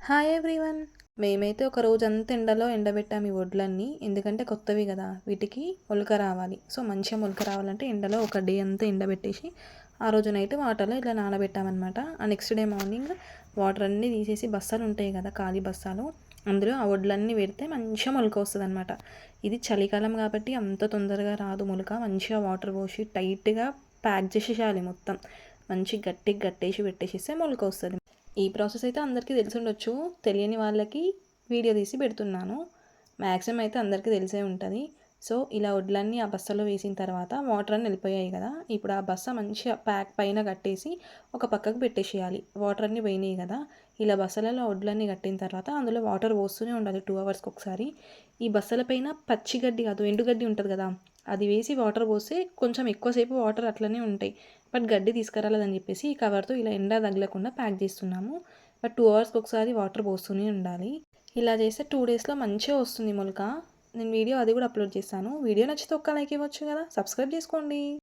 Hi everyone. మేమైతే ఒక రోజంతా ఎండలో ఎండబెట్టాము ఈ వడ్లన్నీ. ఎందుకంటే కొత్తవి కదా, వీటికి మొలక రావాలి. సో మంచిగా మొలక రావాలంటే ఎండలో ఒక డే అంతా ఎండబెట్టేసి ఆ రోజు నైట్ వాటర్లో ఇట్లా నానబెట్టామన్నమాట. ఆ నెక్స్ట్ డే మార్నింగ్ వాటర్ అన్నీ తీసేసి బస్తాలు ఉంటాయి కదా, ఖాళీ బస్తాలు, అందులో ఆ వడ్లన్నీ పెడితే మంచిగా మొలక వస్తుంది అనమాట. ఇది చలికాలం కాబట్టి అంత తొందరగా రాదు మొలక. మంచిగా వాటర్ పోసి టైట్గా ప్యాక్ చేసేసేయాలి మొత్తం. మంచి గట్టిగా కట్టేసి పెట్టేసేస్తే మొలక వస్తుంది. ఈ ప్రాసెస్ అయితే అందరికీ తెలిసి ఉండొచ్చు. తెలియని వాళ్ళకి వీడియో తీసి పెడుతున్నాను. మ్యాక్సిమం అయితే అందరికీ తెలిసే ఉంటుంది. సో ఇలా వడ్లన్నీ ఆ బస్తాలో వేసిన తర్వాత వాటర్ అన్నీ వెళ్ళిపోయాయి కదా, ఇప్పుడు ఆ బస్తా మంచిగా ప్యాక్ పైన కట్టేసి ఒక పక్కకు పెట్టేసేయాలి. వాటర్ అన్నీ పోయినాయి కదా, ఇలా బస్సలలో వడ్లన్నీ కట్టిన తర్వాత అందులో వాటర్ పోస్తూనే ఉండాలి 2 అవర్స్కి ఒకసారి. ఈ బస్సల పైన పచ్చి గడ్డి కాదు, ఎండుగడ్డి ఉంటుంది కదా, అది వేసి వాటర్ పోస్తే కొంచెం ఎక్కువసేపు వాటర్ అట్లనే ఉంటాయి. బట్ గడ్డి తీసుకురాలేదని చెప్పేసి ఈ కవర్తో ఇలా ఎండ తగలకుండా ప్యాక్ చేస్తున్నాము. బట్ 2 అవర్స్కి ఒకసారి వాటర్ పోస్తూనే ఉండాలి. ఇలా చేస్తే 2 డేస్లో మంచిగా వస్తుంది మొలక. నేను వీడియో అది కూడా అప్లోడ్ చేస్తాను. వీడియో నచ్చితే ఒక్క లైక్ ఇవ్వచ్చు కదా, సబ్స్క్రైబ్ చేసుకోండి.